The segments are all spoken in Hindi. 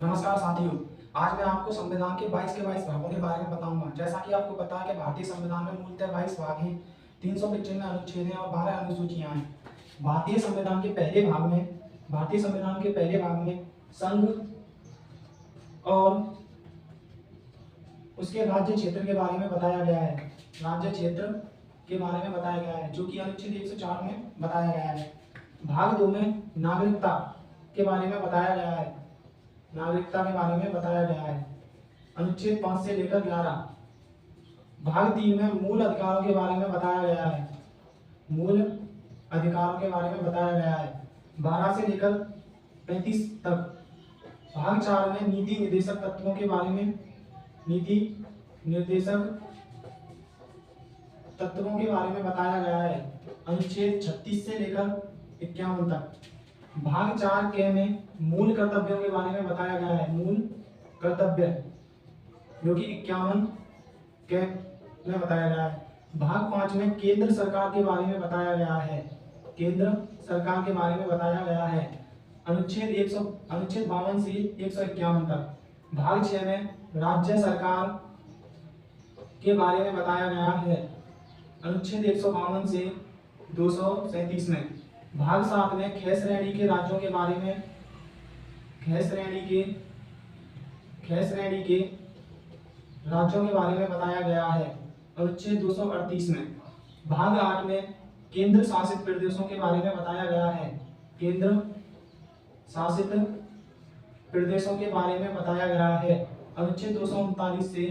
नमस्कार साथियों। आज मैं आपको संविधान के 22 के 22 भागों के बारे में बताऊंगा। जैसा कि आपको पता है कि भारतीय संविधान में मूलतः 22 भाग हैं, 395 अनुच्छेद हैं और 12 अनुसूचियां हैं। भारतीय संविधान के पहले भाग में संघ और उसके राज्य क्षेत्र के बारे में बताया गया है। राज्य क्षेत्र के बारे में बताया गया है, जो कि अनुच्छेद 104 में बताया गया है। भाग 2 में नागरिकता के बारे में बताया गया है। नागरिकता के बारे में बताया गया है, अनुच्छेद 5 से लेकर 11। भाग 3 में मूल अधिकारों के बारे में बताया गया है। मूल अधिकारों के बारे में बताया गया है, 12 से लेकर 35 तक। भाग 4 में नीति निर्देशक तत्वों के बारे में नीति निर्देशक तत्वों के बारे में बताया गया है, अनुच्छेद 36 से लेकर 51 तक। भाग 4 के में मूल कर्तव्यों के बारे में बताया गया है। मूल कर्तव्य जो कि 51 के में बताया गया है। भाग 5 में केंद्र सरकार के बारे में बताया गया है। केंद्र सरकार के बारे में बताया गया है, अनुच्छेद 52 से 151 तक। भाग 6 में राज्य सरकार के बारे में बताया गया है, अनुच्छेद 152 से 237 में। भाग 7 में ख श्रेणी के राज्यों के बारे में ख श्रेणी के राज्यों के बारे में बताया गया है, अनुच्छेद 238 में। भाग 8 में केंद्र शासित प्रदेशों के बारे में बताया गया है। केंद्र शासित प्रदेशों के बारे में बताया गया है, अनुच्छेद 239 से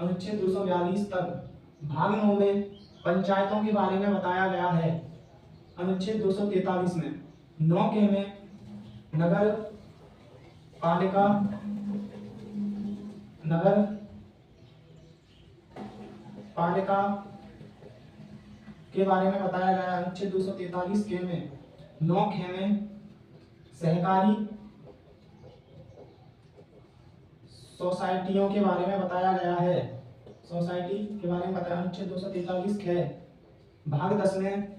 अनुच्छेद 242 तक। भाग 9 में पंचायतों के बारे में बताया गया है, अनुच्छेद 243 में। 9 के में नगर पालिका के बारे में बताया गया है, अनुच्छेद 243 के में। 9 खे में सहकारी सोसाइटियों के बारे में बताया गया है। सोसाइटी के बारे में बताया, अनुच्छेद 243 खे। भाग 10 में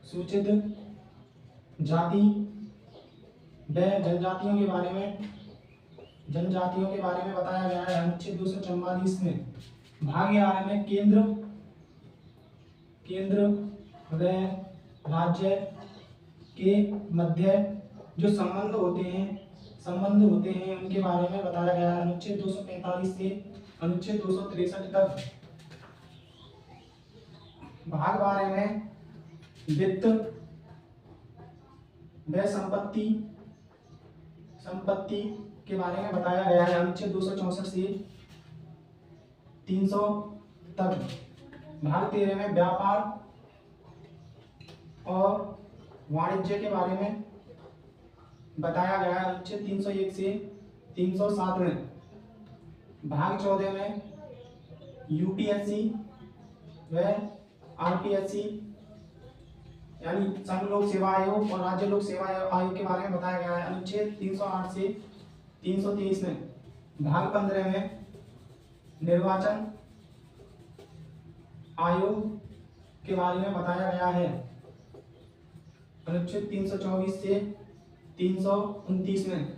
सूचित जाति व जनजातियों के बारे में बताया गया है, अनुच्छेद 244 में। भाग 11 में केंद्र व राज्य के मध्य जो संबंध होते हैं उनके बारे में बताया गया है, अनुच्छेद 245 से अनुच्छेद 263 तक। भाग 12 में वित्त व संपत्ति के बारे में बताया गया है, अनुच्छेद 264 से 300 तक। भाग 13 में व्यापार और वाणिज्य के बारे में बताया गया है, अनुच्छेद 301 से 307 में। भाग 14 में यूपीएससी व आरपीएससी यानी संघ लोक सेवा आयोग और राज्य लोक सेवा आयोग के बारे में बताया गया है, अनुच्छेद 308 से 323 में। भाग 15 में निर्वाचन आयोग के बारे में बताया गया है, अनुच्छेद 324 से 329 में।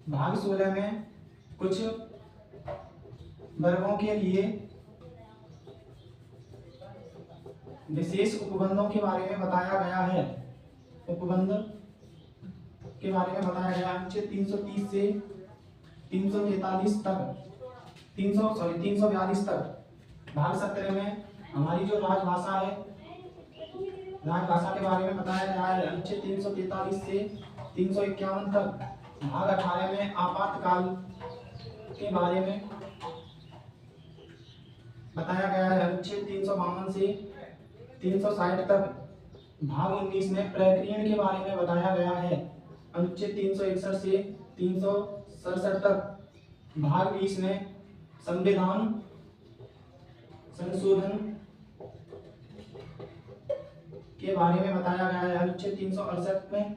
भाग 16 में कुछ वर्गों के लिए विशेष उपबंधों के बारे में बताया गया है। उपबंध के बारे में बताया गया, अनुच्छेद 330 से 343 तक 342 तक। भाग 17 में हमारी जो राजभाषा है, राजभाषा के बारे में बताया गया है, अनुच्छेद 343 से 351 तक। भाग 18 में आपातकाल के बारे में बताया गया है, अनुच्छेद 352 से 360 तक। भाग 19 में प्रक्रिया के बारे में बताया गया है, अनुच्छेद 361 से 367 तक। भाग 20 में संविधान संशोधन के बारे में बताया गया है, अनुच्छेद 368 में।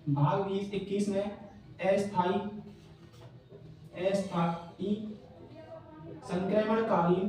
भाग 21 में अस्थायी संक्रमणकालीन